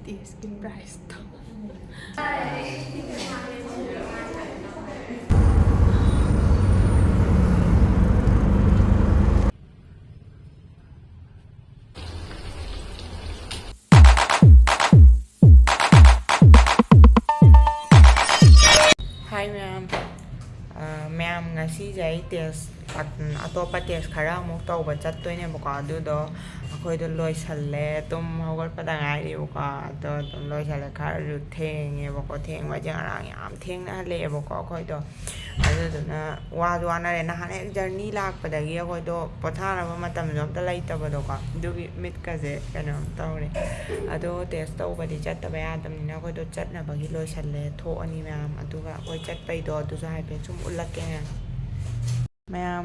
ꯇꯦꯁꯀꯤ ꯄ꯭ꯔꯥꯏꯁꯇꯣ Hi ma'am. Ma'am ngasi jai test atopa test khara amuk tauba chattoinebako adudo ꯑꯩꯈꯣꯏꯗꯣ ꯂꯣꯏꯁꯜꯂꯦ ꯇꯨꯝ ꯍꯧꯒꯠꯄꯗ ꯉꯥꯏꯔꯤꯕꯀꯣ ꯑꯗꯣ ꯑꯗꯨꯝ ꯂꯣꯏꯁꯜꯂꯦ ꯈꯔꯁꯨ ꯊꯦꯡꯉꯦꯕꯀꯣ ꯊꯦꯡꯕꯁꯦ ꯉꯔꯥꯡ ꯌꯥꯝ ꯊꯦꯡꯅ ꯍꯜꯂꯛꯑꯦꯕꯀꯣ ꯑꯩꯈꯣꯏꯗꯣ ꯑꯗꯨꯗꯨꯅ ꯋꯥꯁꯨ ꯋꯥꯅꯔꯦ ꯅꯍꯥꯟ ꯍꯦꯛ ꯖꯔꯅꯤ ꯂꯥꯛꯄꯗꯒꯤ ꯑꯩꯈꯣꯏꯗꯣ ꯄꯣꯊꯥꯅꯕ ꯃꯇꯝꯁꯨ ꯑꯝꯇ ꯂꯩꯇꯕꯗꯣꯀꯣ ꯑꯗꯨꯒꯤ ꯃꯤꯠꯀꯁꯦ ꯀꯩꯅꯣꯝ ꯇꯧꯔꯦ ꯑꯗꯣ ꯇꯦꯁ ꯇꯧꯕꯗꯤ ꯆꯠꯇꯕ ꯌꯥꯗꯕꯅꯤꯅ ꯑꯩꯈꯣꯏꯗꯣ ꯆꯠꯅꯕꯒꯤ ꯂꯣꯏꯁꯜꯂꯦ ꯊꯣꯛꯑꯅꯤ ꯃꯌꯥꯝ ꯑꯗꯨꯒ ꯑꯩꯈꯣꯏ ꯆꯠꯄꯩꯗꯣ ꯑꯗꯨꯁꯨ ꯍꯥꯏꯐꯦꯠ ꯁꯨꯝ ꯎꯠꯂꯛꯀꯦ ꯃꯌꯥꯝ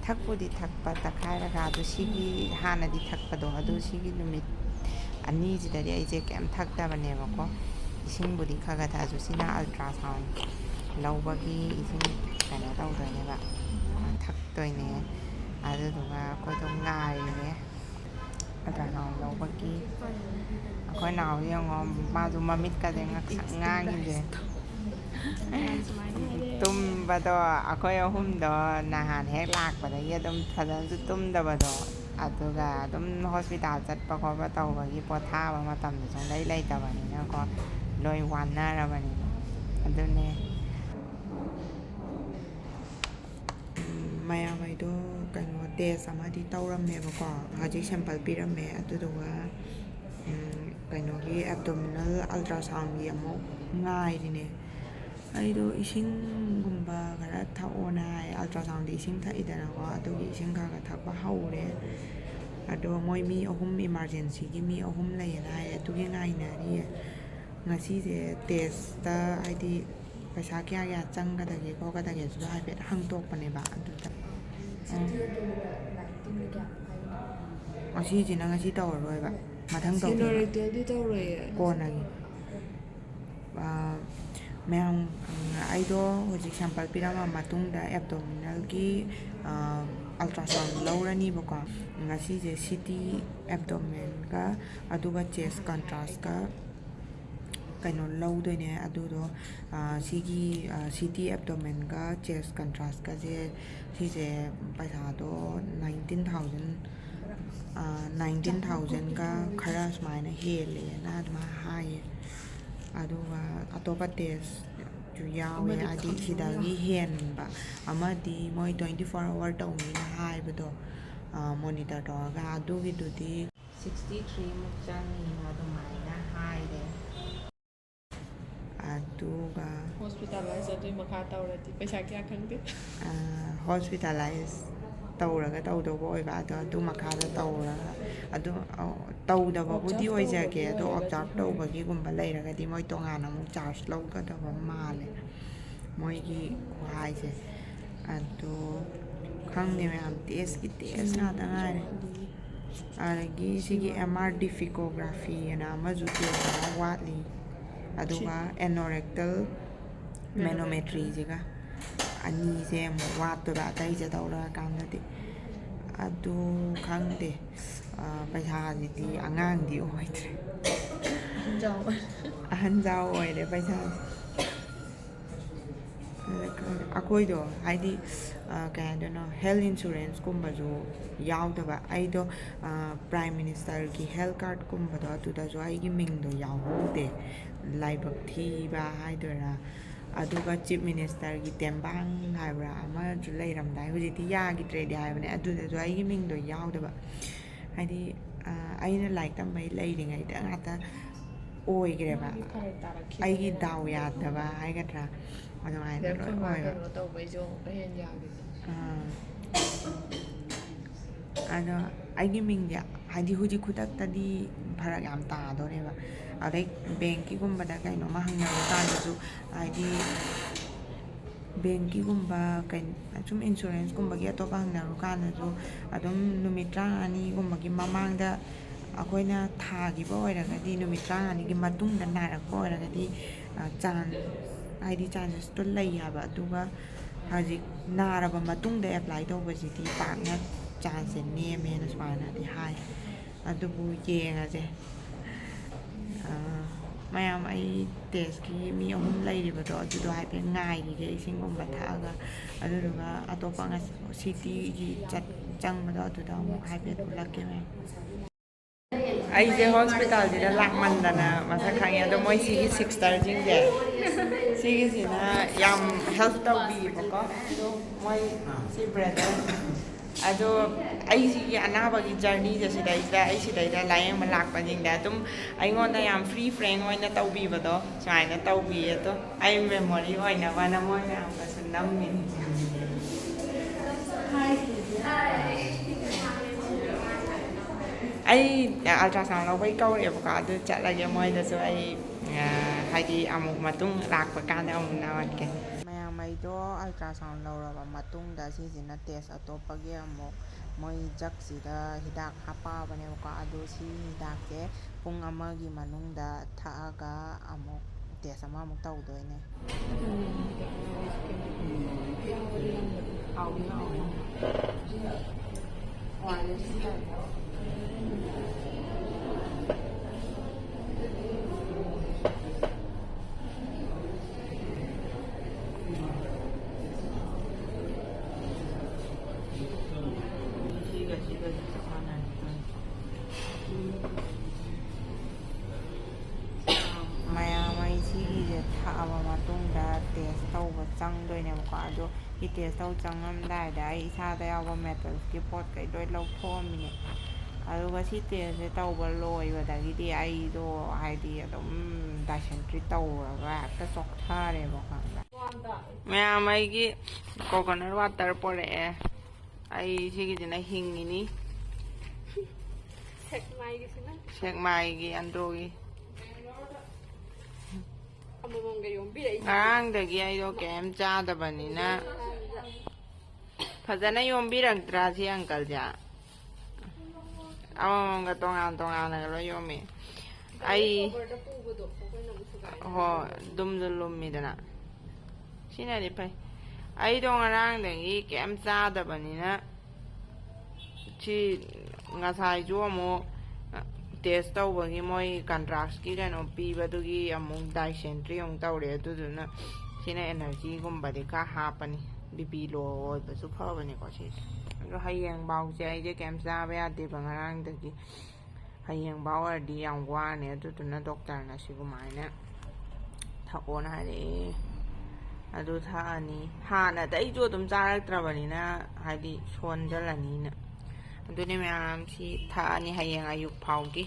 ꯊꯛꯄꯨꯗꯤ ꯊꯛꯄ ꯇꯛꯈꯥꯏꯔꯒ ꯑꯗꯨ ꯁꯤꯒꯤ ꯍꯥꯟꯅꯗꯤ ꯊꯛꯄꯗꯣ ꯑꯗꯨ ꯁꯤꯒꯤ ꯅꯨꯃꯤꯠ ꯑꯅꯤꯁꯤꯗꯗꯤ ꯑꯩꯁꯦ ꯀꯩꯝ ꯊꯛꯇꯕꯅꯦꯕꯀꯣ ꯏꯁꯤꯡꯕꯨꯗꯤ ꯈꯔ ꯈꯔ ꯊꯛꯑꯁꯨ ꯁꯤꯅ ꯑꯜꯇ꯭ꯔꯥ ꯁꯥꯎꯟ ꯂꯧꯕꯒꯤ ꯏꯁꯤꯡ ꯀꯩꯅꯣ ꯇꯧꯗꯣꯏꯅꯦꯕ ꯊꯛꯇꯣꯏꯅꯦ ꯑꯗꯨꯗꯨꯒ ꯑꯩꯈꯣꯏꯗꯣ ꯉꯥꯏꯔꯤꯅꯦ ꯑꯜꯇ꯭ꯔꯥ ꯁꯥꯎꯟ ꯂꯧꯕꯒꯤ ꯑꯩꯈꯣꯏ ꯅꯥꯎꯁꯦ ꯌꯦꯡꯉꯣ ꯃꯥꯁꯨ ꯃꯃꯤꯠꯀꯁꯦ ꯉꯥꯡꯁꯪ ꯉꯥꯡꯉꯤꯁꯦ ꯇꯨꯝꯕꯗꯣ ꯑꯩꯈꯣꯏ ꯑꯍꯨꯝꯗꯣ ꯅꯍꯥꯟ ꯍꯦꯛ ꯂꯥꯛꯄꯗꯒꯤ ꯑꯗꯨꯝ ꯐꯖꯅꯁꯨ ꯇꯨꯝꯗꯕꯗꯣ ꯑꯗꯨꯒ ꯑꯗꯨꯝ ꯍꯣꯁꯄꯤꯇꯥꯜ ꯆꯠꯄ ꯈꯣꯠꯄ ꯇꯧꯕꯒꯤ ꯄꯣꯊꯥꯕ ꯃꯇꯝꯗ ꯁꯨꯡꯂꯩ ꯂꯩꯇꯕꯅꯤꯅꯀꯣ ꯂꯣꯏ ꯋꯥꯅꯔꯕꯅꯤꯅ ꯑꯗꯨꯅꯦ ꯃꯌꯥꯝ ꯑꯩꯗꯣ ꯀꯩꯅꯣ ꯇꯦꯁ ꯑꯃꯗꯤ ꯇꯧꯔꯝꯃꯦꯕꯀꯣ ꯍꯧꯖꯤꯛ ꯁꯦꯝꯄꯜ ꯄꯤꯔꯝꯃꯦ ꯑꯗꯨꯗꯨꯒ ꯀꯩꯅꯣꯒꯤ ꯑꯦꯕꯗꯣꯃꯤꯅꯦꯜ ꯑꯜꯇ꯭ꯔꯥ ꯁꯥꯎꯟꯒꯤ ꯑꯃꯨꯛ ꯉꯥꯏꯔꯤꯅꯦ ꯑꯩꯗꯣ ꯏꯁꯤꯡꯒꯨꯝꯕ ꯈꯔ ꯊꯛꯑꯣꯅ ꯍꯥꯏ ꯑꯜꯇ꯭ꯔꯥ ꯁꯥꯎꯟꯗꯤ ꯏꯁꯤꯡ ꯊꯛꯏꯗꯅꯀꯣ ꯑꯗꯨꯒꯤ ꯏꯁꯤꯡ ꯈꯔ ꯈꯔ ꯊꯛꯄ ꯍꯧꯔꯦ ꯑꯗꯣ ꯃꯣꯏ ꯃꯤ ꯑꯍꯨꯝ ꯏꯃꯥꯔꯖꯦꯟꯁꯤꯒꯤ ꯃꯤ ꯑꯍꯨꯝ ꯂꯩꯌꯦꯅ ꯍꯥꯏ ꯑꯗꯨꯒꯤ ꯉꯥꯏꯅꯔꯤꯌꯦ ꯉꯁꯤꯁꯦ ꯇꯦꯁꯇ ꯍꯥꯏꯗꯤ ꯄꯩꯁꯥ ꯀꯌꯥ ꯀꯌꯥ ꯆꯪꯒꯗꯒꯦ ꯈꯣꯠꯀꯗꯒꯦ ꯑꯗꯨꯗꯣ ꯍꯥꯏꯐꯦꯠ ꯍꯪꯇꯣꯛꯄꯅꯦꯕ ꯑꯗꯨꯗ ꯉꯁꯤꯁꯤꯅ ꯉꯁꯤ ꯇꯧꯔꯔꯣꯏꯕ ꯃꯊꯪ ꯇꯧꯗꯣꯏꯕ ꯀꯣꯟꯅꯒꯤ ꯃꯌꯥꯝ ꯑꯩꯗꯣ ꯍꯧꯖꯤꯛ ꯁꯦꯝꯄꯜ ꯄꯤꯔꯝꯃ ꯃꯇꯨꯡꯗ ꯑꯦꯕꯗꯣꯃꯤꯅꯦꯜꯒꯤ ꯑꯜꯇ꯭ꯔꯥ ꯁꯥꯎꯟ ꯂꯧꯔꯅꯤꯕꯀꯣ ꯉꯁꯤꯁꯦ ꯁꯤꯇꯤ ꯑꯦꯕꯗꯣꯃꯦꯟꯒ ꯑꯗꯨꯒ ꯆꯦꯁ ꯀꯟꯇ꯭ꯔꯥꯁꯀ ꯀꯩꯅꯣ ꯂꯧꯗꯣꯏꯅꯦ ꯑꯗꯨꯗꯣ ꯁꯤꯒꯤ ꯁꯤꯇꯤ ꯑꯦꯕꯗꯣꯃꯦꯟꯒ ꯆꯦꯁ ꯀꯟꯇ꯭ꯔꯥꯁꯀꯁꯦ ꯁꯤꯁꯦ ꯄꯩꯁꯥꯗꯣ 19,000ꯒ ꯈꯔ ꯁꯨꯃꯥꯏꯅ ꯍꯦꯜꯂꯦꯅ ꯑꯗꯨꯃꯥꯏꯅ ꯍꯥꯏꯌꯦ ꯑꯗꯨꯒ ꯑꯇꯣꯞꯄ ꯇꯦꯁꯁꯨ ꯌꯥꯎꯋꯦ ꯍꯥꯏꯗꯤ ꯁꯤꯗꯒꯤ ꯍꯦꯟꯕ ꯑꯃꯗꯤ ꯃꯣꯏ 24 ꯑꯋꯥꯔ ꯇꯧꯅꯤꯅ ꯍꯥꯏꯕꯗꯣ ꯃꯣꯅꯤꯇꯔ ꯇꯧꯔꯒ ꯑꯗꯨꯒꯤꯗꯨꯗꯤ 63ꯃꯨꯛ ꯆꯪꯉꯤꯅ ꯑꯗꯨꯃꯥꯏꯅ ꯍꯥꯏꯔꯦ ꯑꯗꯨꯒ ꯍꯣꯁꯄꯤꯇꯥꯂꯥꯏꯁ ꯑꯗꯨꯏ ꯃꯈꯥ ꯇꯧꯔꯗꯤ ꯄꯩꯁꯥ ꯀꯌꯥ ꯈꯪꯗꯦ ꯍꯣꯁꯄꯤꯇꯥꯂꯥꯏꯁ ꯇꯧꯔꯒ ꯇꯧꯗꯧꯕ ꯑꯣꯏꯕ ꯑꯗꯣ ꯑꯗꯨ ꯃꯈꯥꯗ ꯇꯧꯔꯒ ꯑꯗꯨ ꯇꯧꯗꯕꯕꯨꯗꯤ ꯑꯣꯏꯖꯒꯦ ꯑꯗꯣ ꯑꯣꯕꯖꯥꯔቭ ꯇꯧꯕꯒꯤꯒꯨꯝꯕ ꯂꯩꯔꯒꯗꯤ ꯃꯣꯏ ꯇꯣꯉꯥꯟꯅ ꯑꯃꯨꯛ ꯆꯥꯔꯖ ꯂꯧꯒꯗꯕ ꯃꯥꯜꯂꯦ ꯃꯣꯏꯒꯤ ꯈꯨꯍꯥꯏꯁꯦ ꯑꯗꯣ ꯈꯪꯗꯦ ꯃꯌꯥꯝ ꯇꯦꯁꯀꯤ ꯇꯦꯁ ꯉꯥꯛꯇ ꯉꯥꯏꯔꯦ ꯑꯗꯒꯤ ꯁꯤꯒꯤ MR ꯗꯤꯐꯤꯀꯣꯒ꯭ꯔꯥꯐꯤ ꯑꯅ ꯑꯃꯁꯨ ꯇꯦꯁ ꯑꯃ ꯋꯥꯠꯂꯤ ꯑꯗꯨꯒ ꯑꯦꯅꯣꯔꯦꯛꯇꯜ ꯃꯦꯅꯣꯃꯦꯇ꯭ꯔꯤꯁꯤꯒ ꯑꯅꯤꯁꯦ ꯑꯃꯨꯛ ꯋꯥꯠꯇꯣꯏꯕ ꯑꯇꯩꯁꯦ ꯇꯧꯔꯀꯥꯟꯗꯗꯤ ꯑꯗꯨ ꯈꯪꯗꯦ ꯄꯩꯁꯥꯁꯤꯗꯤ ꯑꯉꯥꯡꯗꯤ ꯑꯣꯏꯗ꯭ꯔꯦ ꯑꯍꯟꯖꯥꯎ ꯑꯣꯏꯔꯦ ꯄꯩꯁꯥꯁꯦ ꯑꯩꯈꯣꯏꯗꯣ ꯍꯥꯏꯗꯤ ꯀꯩ ꯍꯥꯏꯗꯣꯏꯅꯣ ꯍꯦꯜꯊ ꯏꯟꯁꯨꯔꯦꯟꯁꯀꯨꯝꯕꯁꯨ ꯌꯥꯎꯗꯕ ꯑꯩꯗꯣ ꯄ꯭ꯔꯥꯏꯝ ꯃꯤꯅꯤꯁꯇꯔꯒꯤ ꯍꯦꯜꯊ ꯀꯥꯔꯠꯀꯨꯝꯕꯗꯣ ꯑꯗꯨꯗꯁꯨ ꯑꯩꯒꯤ ꯃꯤꯡꯗꯣ ꯌꯥꯎꯍꯧꯗꯦ ꯂꯥꯏꯕꯛ ꯊꯤꯕ ꯍꯥꯏꯗꯣꯏꯔꯥ ꯑꯗꯨꯒ ꯆꯤꯞ ꯃꯤꯅꯤꯁꯇꯔꯒꯤ ꯇꯦꯡꯕꯥꯡ ꯍꯥꯏꯕ꯭ꯔꯥ ꯑꯃꯁꯨ ꯂꯩꯔꯝꯗꯥꯏ ꯍꯧꯖꯤꯛꯇꯤ ꯌꯥꯈꯤꯗ꯭ꯔꯦꯗꯤ ꯍꯥꯏꯕꯅꯦ ꯑꯗꯨꯗꯁꯨ ꯑꯩꯒꯤ ꯃꯤꯡꯗꯣ ꯌꯥꯎꯗꯕ ꯍꯥꯏꯗꯤ ꯑꯩꯅ ꯂꯥꯏꯔꯤꯛ ꯇꯝꯕꯩ ꯂꯩꯔꯤꯉꯩꯗ ꯉꯥꯛꯇ ꯑꯣꯏꯈ꯭ꯔꯦꯕ ꯑꯩꯒꯤ ꯗꯥꯎ ꯌꯥꯗꯕ ꯍꯥꯏꯒꯗ꯭ꯔꯥ ꯑꯗꯨꯃꯥꯏꯅ ꯂꯣꯏ ꯑꯣꯏꯕ ꯀꯩꯅꯣ ꯇꯧꯕꯩꯁꯨ ꯍꯦꯟꯅ ꯌꯥꯈꯤꯗꯦ ꯑꯗꯣ ꯑꯩꯒꯤ ꯃꯤꯡꯁꯦ ꯍꯥꯏꯗꯤ ꯍꯧꯖꯤꯛ ꯈꯨꯗꯛꯇꯗꯤ ꯐꯔꯛ ꯌꯥꯝ ꯇꯥꯗꯣꯔꯦꯕ ꯑꯗꯩ ꯕꯦꯡꯀꯤꯒꯨꯝꯕꯗ ꯀꯩꯅꯣꯝꯃ ꯍꯪꯅꯕ ꯀꯥꯟꯗꯁꯨ ꯍꯥꯏꯗꯤ ꯕꯦꯡꯀꯤꯒꯨꯝꯕ ꯁꯨꯝ ꯏꯟꯁꯨꯔꯦꯟꯁꯀꯨꯝꯕꯒꯤ ꯑꯇꯣꯞꯄ ꯍꯪꯅꯕ ꯀꯥꯟꯗꯁꯨ ꯑꯗꯨꯝ ꯅꯨꯃꯤꯠ 50-ꯒꯨꯝꯕꯒꯤ ꯃꯃꯥꯡꯗ ꯑꯩꯈꯣꯏꯅ ꯊꯥꯈꯤꯕ ꯑꯣꯏꯔꯒꯗꯤ ꯅꯨꯃꯤꯠ 50-ꯒꯤ ꯃꯇꯨꯡꯗ ꯅꯥꯔꯛꯄ ꯑꯣꯏꯔꯒꯗꯤ ꯍꯥꯏꯗꯤ ꯆꯥꯟꯁꯦꯁꯇꯣ ꯂꯩ ꯍꯥꯏꯕ ꯑꯗꯨꯒ ꯍꯧꯖꯤꯛ ꯅꯥꯔꯕ ꯃꯇꯨꯡꯗ ꯑꯦꯄ꯭ꯂꯥꯏ ꯇꯧꯕꯁꯤꯗꯤ ꯄꯥꯛꯅ ꯆꯥꯟꯁꯁꯦ ꯅꯦꯝꯃꯦꯅ ꯁꯨꯃꯥꯏꯅꯗꯤ ꯍꯥꯏ ꯑꯗꯨꯕꯨ ꯌꯦꯡꯉꯁꯦ ꯃꯌꯥꯝ ꯑꯩ ꯇꯦꯁꯀꯤ ꯃꯤ 3 ꯂꯩꯔꯤꯕꯗꯣ ꯑꯗꯨꯗꯣ ꯍꯥꯏꯐꯦꯠ ꯉꯥꯏꯈꯤꯒꯦ ꯏꯁꯤꯡꯒꯨꯝꯕ ꯊꯛꯑꯒ ꯑꯗꯨꯗꯨꯒ ꯑꯇꯣꯞꯄ ꯁꯤꯇꯤꯒꯤ ꯆꯪꯕꯗꯣ ꯑꯗꯨꯗ ꯑꯃꯨꯛ ꯍꯥꯏꯐꯦꯠ ꯎꯠꯂꯛꯀꯦ ꯃꯌꯥꯝ ꯑꯩꯁꯦ ꯍꯣꯁꯄꯤꯇꯥꯜꯁꯤꯗ ꯂꯥꯛꯃꯟꯗꯅ ꯃꯁꯛ ꯈꯪꯉꯦ ꯑꯗꯣ ꯃꯣꯏ ꯁꯤꯒꯤ ꯁꯤꯁꯇꯔꯁꯤꯡꯁꯦ ꯁꯤꯒꯤꯁꯤꯅ ꯌꯥꯝ ꯍꯦꯜꯞ ꯇꯧꯕꯤꯌꯦꯕꯀꯣ ꯑꯗꯣ ꯃꯣꯏ ꯁꯤ ꯕ꯭ꯔꯗꯔ ꯑꯗꯣ ꯑꯩꯁꯤꯒꯤ ꯑꯅꯥꯕꯒꯤ ꯖꯔꯅꯤꯁꯦ ꯁꯤꯗꯩꯗ ꯑꯩ ꯁꯤꯗꯩꯗ ꯂꯥꯏꯌꯦꯡꯕ ꯂꯥꯛꯄꯁꯤꯡꯗ ꯑꯗꯨꯝ ꯑꯩꯉꯣꯟꯗ ꯌꯥꯝ ꯐ꯭ꯔꯤ ꯐ꯭ꯔꯦꯡ ꯑꯣꯏꯅ ꯇꯧꯕꯤꯕꯗꯣ ꯁꯨꯃꯥꯏꯅ ꯇꯧꯕꯤꯌꯦ ꯑꯗꯣ ꯑꯩ ꯃꯦꯃꯣꯔꯤ ꯑꯣꯏꯅꯕꯅ ꯃꯣꯏ ꯃꯌꯥꯝꯒꯁꯨ ꯅꯝꯃꯤꯅꯤ ꯑꯩ ꯑꯜꯇ꯭ꯔꯥꯁꯥꯎꯟ ꯂꯧꯕꯩ ꯀꯧꯔꯦꯕꯀꯣ ꯑꯗꯨ ꯆꯠꯂꯒꯦ ꯃꯣꯏꯗꯁꯨ ꯑꯩ ꯍꯥꯏꯗꯤ ꯑꯃꯨꯛ ꯃꯇꯨꯡ ꯂꯥꯛꯄ ꯀꯥꯟꯗ ꯑꯃꯨꯛ ꯅꯝꯃꯛꯀꯦ ꯃꯌꯥꯝ ꯑꯩꯗꯣ ꯑꯜꯇ꯭ꯔꯥꯁꯥꯎꯟ ꯂꯧꯔꯕ ꯃꯇꯨꯡꯗ ꯁꯤꯁꯤꯅ ꯇꯦꯁ ꯑꯇꯣꯞꯄꯒꯤ ꯑꯃꯨꯛ ꯃꯣꯏ ꯖꯛꯁꯤꯗ ꯍꯤꯗꯥꯛ ꯍꯥꯞꯄꯛꯑꯕꯅꯦꯕꯀꯣ ꯑꯗꯣ ꯁꯤ ꯍꯤꯗꯥꯛꯁꯦ ꯄꯨꯡ 1ꯒꯤ ꯃꯅꯨꯡꯗ ꯊꯛꯑꯒ ꯑꯃꯨꯛ ꯇꯦꯁ ꯑꯃꯃꯨꯛ ꯇꯧꯗꯣꯏꯅꯦ ꯃꯌꯥꯝ ꯑꯩ ꯁꯤꯒꯤꯁꯦ ꯊꯛꯑꯕ ꯃꯇꯨꯡꯗ ꯇꯦꯁ ꯇꯧꯕ ꯆꯪꯗꯣꯏꯅꯦꯕꯀꯣ ꯑꯗꯣ ꯁꯤ ꯇꯦꯁ ꯇꯧ ꯆꯪꯉꯝꯗꯥꯏꯗ ꯑꯩ ꯏꯁꯥꯗ ꯌꯥꯎꯕ ꯃꯦꯇꯜꯁꯀꯤ ꯄꯣꯠꯈꯩ ꯂꯣꯏ ꯂꯧꯊꯣꯛꯑꯝꯃꯤꯅꯦ ꯑꯗꯨꯒ ꯁꯤ ꯇꯦꯁꯁꯦ ꯇꯧꯕ ꯂꯣꯏꯕꯗꯒꯤꯗꯤ ꯑꯩꯗꯣ ꯍꯥꯏꯗꯤ ꯑꯗꯨꯝ ꯗꯥꯏꯁꯦꯟꯇ꯭ꯔꯤ ꯇꯧꯔꯒ ꯍꯦꯛꯇ ꯆꯣꯛꯊꯔꯦꯕꯀꯣ ꯃꯌꯥꯝ ꯑꯩꯒꯤ ꯀꯣꯀꯣꯅꯠ ꯋꯥꯇꯔ ꯄꯣꯔꯛꯑꯦ ꯑꯩ ꯁꯤꯒꯤꯁꯤꯅ ꯍꯤꯡꯉꯤꯅꯤ ꯁꯦꯛꯃꯥꯏꯒꯤ ꯑꯟꯗ꯭ꯔꯣꯒꯤ ꯉꯔꯥꯡꯗꯒꯤ ꯑꯩꯗꯣ ꯀꯩꯝ ꯆꯥꯗꯕꯅꯤꯅ ꯐꯖꯅ ꯌꯣꯝꯕꯤꯔꯛꯇ꯭ꯔꯥ ꯁꯤ ꯑꯪꯀꯜꯁꯦ ꯑꯃꯃꯝꯒ ꯇꯣꯉꯥꯟꯅꯒ ꯂꯣꯏ ꯌꯣꯝꯃꯤ ꯑꯩ ꯍꯣꯏ ꯗꯨꯝꯁꯨ ꯂꯨꯝꯃꯤꯗꯅ ꯁꯤꯅꯗꯤ ꯐꯩ ꯑꯩꯗꯣ ꯉꯔꯥꯡꯗꯒꯤ ꯀꯩꯝ ꯆꯥꯗꯕꯅꯤꯅ ꯁꯤ ꯉꯁꯥꯏꯁꯨ ꯑꯃꯨꯛ ꯇꯦꯁ ꯇꯧꯕꯒꯤ ꯃꯣꯏ ꯀꯟꯇ꯭ꯔꯥꯁꯀꯤ ꯀꯩꯅꯣ ꯄꯤꯕꯗꯨꯒꯤ ꯑꯃꯨꯛ ꯗꯥꯏꯁꯦꯟꯇ꯭ꯔꯤ ꯑꯃꯨꯛ ꯇꯧꯔꯦ ꯑꯗꯨꯗꯨꯅ ꯁꯤꯅ ꯑꯦꯅꯔꯖꯤꯒꯨꯝꯕꯗꯤꯈꯔ ꯍꯥꯞꯄꯅꯤ BP ꯂꯣ ꯑꯣꯏꯕꯁꯨ ꯐꯕꯅꯤꯀꯣ ꯁꯤꯁꯦ ꯑꯗꯣ ꯍꯌꯦꯡꯐꯥꯎꯁꯦ ꯑꯩꯁꯦ ꯀꯩꯝ ꯆꯥꯕ ꯌꯥꯗꯦꯕ ꯉꯔꯥꯡꯗꯒꯤ ꯍꯌꯦꯡꯐꯥꯎ ꯑꯣꯏꯔꯗꯤ ꯌꯥꯝ ꯋꯥꯔꯅꯤ ꯑꯗꯨꯗꯨꯅ ꯗꯣꯛꯇꯔꯅ ꯁꯤꯒꯨꯃꯥꯏꯅ ꯊꯛꯑꯣꯅ ꯍꯥꯏꯔꯛꯑꯦ ꯑꯗꯨ ꯊꯛꯑꯅꯤ ꯍꯥꯟꯅꯗ ꯑꯩꯁꯨ ꯑꯗꯨꯝ ꯆꯥꯔꯛꯇ꯭ꯔꯕꯅꯤꯅ ꯍꯥꯏꯗꯤ ꯁꯣꯟꯖꯜꯂꯅꯤꯅ ꯑꯗꯨꯅꯤ ꯃꯌꯥꯝ ꯁꯤ ꯊꯛꯑꯅꯤ ꯍꯌꯦꯡ ꯑꯌꯨꯛ ꯐꯥꯎꯒꯤ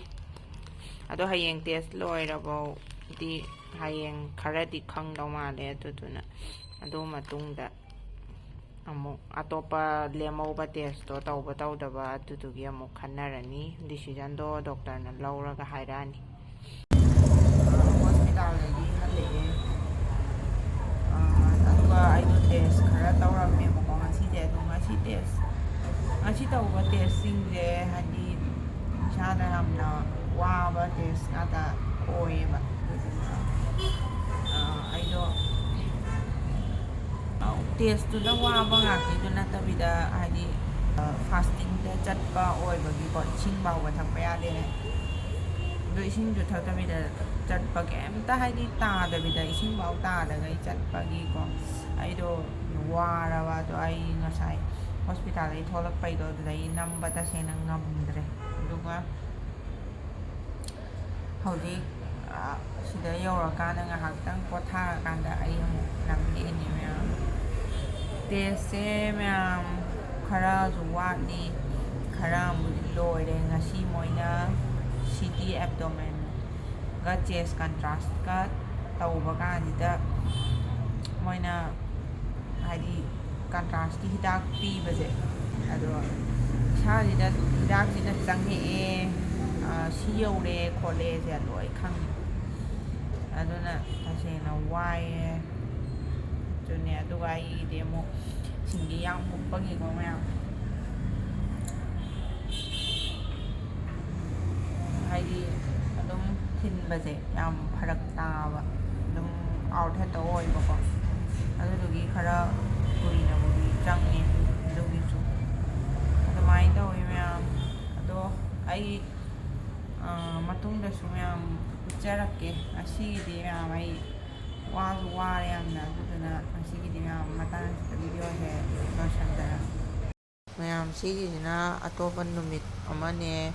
ꯑꯗꯣ ꯍꯌꯦꯡ ꯇꯦꯁ ꯂꯣꯏꯔꯐꯥꯎꯗꯤ ꯍꯌꯦꯡ ꯈꯔꯗꯤ ꯈꯪꯗꯧ ꯃꯥꯜꯂꯦ ꯑꯗꯨꯗꯨꯅ ꯑꯗꯨ ꯃꯇꯨꯡꯗ ꯑꯃꯨꯛ ꯑꯇꯣꯞꯄ ꯂꯦꯝꯍꯧꯕ ꯇꯦꯁꯇꯣ ꯇꯧꯕ ꯇꯧꯗꯕ ꯑꯗꯨꯗꯨꯒꯤ ꯑꯃꯨꯛ ꯈꯟꯅꯔꯅꯤ ꯗꯤꯁꯤꯖꯟꯗꯣ ꯗꯣꯛꯇꯔꯅ ꯂꯧꯔꯒ ꯍꯥꯏꯔꯛꯑꯅꯤ ꯍꯣꯁꯄꯤꯇꯥꯜꯗꯒꯤ ꯍꯜꯂꯛꯑꯦ ꯑꯗꯨꯒ ꯑꯩꯗꯣ ꯇꯦꯁ ꯈꯔ ꯇꯧꯔꯝꯃꯦꯕꯀꯣ ꯉꯁꯤꯁꯦ ꯑꯗꯣ ꯉꯁꯤ ꯇꯧꯕ ꯇꯦꯁꯁꯤꯡꯁꯦ ꯍꯥꯏꯗꯤ ꯏꯁꯥꯗ ꯌꯥꯝꯅ ꯋꯥꯕ ꯇꯦꯁ ꯉꯥꯛꯇ ꯑꯣꯏꯌꯦꯕ ꯑꯗꯨꯗꯨꯅ ꯑꯩꯗꯣ ꯇꯦꯁꯇꯨꯗ ꯋꯥꯕ ꯉꯥꯛꯇꯤꯗꯨ ꯅꯠꯇꯕꯤꯗ ꯍꯥꯏꯗꯤ ꯐꯥꯁꯇꯤꯡꯗ ꯆꯠꯄ ꯑꯣꯏꯕꯒꯤꯀꯣ ꯏꯁꯤꯡ ꯐꯥꯎꯕ ꯊꯛꯄ ꯌꯥꯗꯦꯅꯦ ꯑꯗꯣ ꯏꯁꯤꯡꯁꯨ ꯊꯛꯇꯕꯤꯗ ꯆꯠꯄ ꯀꯩꯝꯇ ꯍꯥꯏꯗꯤ ꯇꯥꯗꯕꯤꯗ ꯏꯁꯤꯡꯐꯥꯎ ꯇꯥꯗꯒꯩ ꯆꯠꯄꯒꯤꯀꯣ ꯑꯩꯗꯣ ꯋꯥꯔꯕ ꯑꯗꯣ ꯑꯩ ꯉꯁꯥꯏ ꯍꯣꯁꯄꯤꯇꯥꯜꯗꯒꯤ ꯊꯣꯛꯂꯛꯄꯩꯗꯣ ꯑꯗꯨꯗꯒꯤ ꯅꯝꯕ ꯇꯁꯦꯡꯅ ꯉꯝꯗ꯭ꯔꯦ ꯑꯗꯨꯒ ꯍꯧꯖꯤꯛ sida yawrakanda ngahaktang potharakanda ai amuk nangyeini mayam test se mayam kharasu watli khara amudi loire ngasi moina CT abdomen ga chest contrast ka tauba kanida moina haidi contrast ki hidak pibaje ado isasida hidaksida changhe si yawre khole je loi khang aduna tasena waye jone aduga ai demo singi yang mupagi ko mayam haidi adum thinbaje yam pharak taba adum out he to oi bako adugi khara kurina buri changi adugi su adumai to oi mayam ado ai matungdasu mayam ucharake asigidi mayam ai wasu ware yamna aduna asigidi mayam matang video he losandara mayam sigidina atopa numit amane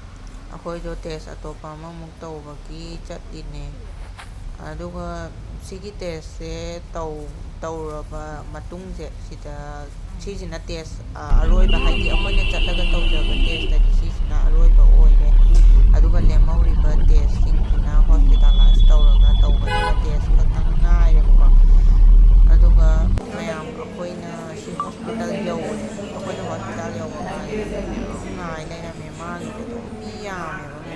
akoido test atopa amamuk tawbagi chatline aduga sigi test se tawraba matungse sida sisina test aroiba haidi akoina chatlaga tawjaba test tadi sisina aroiba oire aduga lemawriba test singina hospitalize tawraga tawgada test katang ngaireba aduga mayam akoina si hospital yawe akoina hospital yawe ngai leina me magi to iya me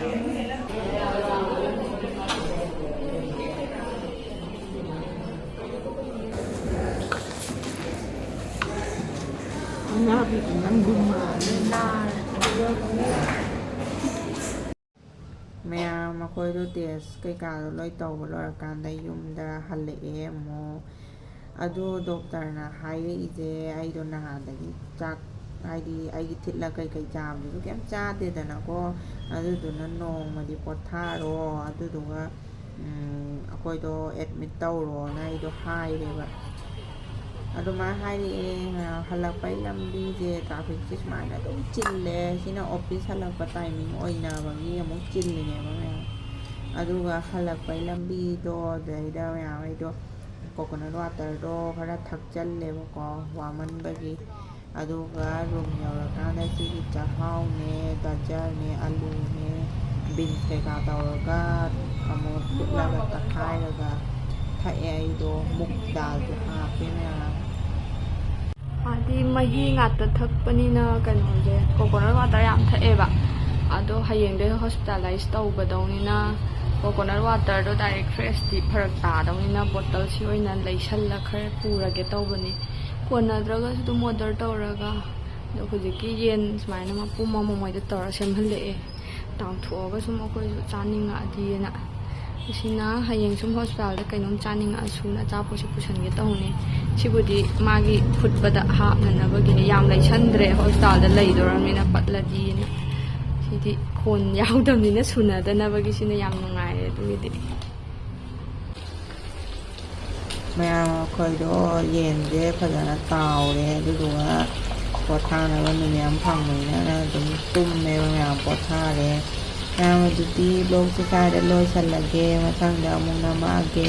mayam akoido test kaikado loi tawba lorakanda yumda halae mo adu doctor na hairije aido nahadagi chak haidi aigi thitla kai chaabdu kem chaadedana ko aduduna nongmadi potharo aduduga akoido admit tawro na aido haireba aduma hairi halakpai lambi je traffic je smaina dum chille sina office halakpa timing oina bangi amuk chilline ba aduga halakpai lambi do daida ya aido coconut water do khara thakchalle ba ko waman bagi aduga room yawrakanda sigi chahau ne gajar ne alu ne beans ke ka tawraga amuk putlaga takhairaga thae aido muk dal ju hape na adi mahi ngata thakpanina kanoje coconut water yam thaeba ado hayengde hospitalize tawbadonina coconut water do direct fresh di pharak ta dongina bottle si oina leisalla khare purage tawbani konadraga su order tawraga do hujiki yen smaina ma puma momoi da tawra semhalle tangthoga sum akoi chaninga adina sina hayeng sum hospital da kainom chaninga asuna chapo si pusange tawne sibudi magi phutbada hapnanabagi yam leisandre hospital da leidoramina patladi ni sidi khon yaudamnina sunadanabagi sina yam nungai adugidi mayam akoido yenje phajana tawre aduduga pothanaba numyam phangmoina dum tumme mayam pothare mayam adudi blog se sare loisalage mathangda amuk namage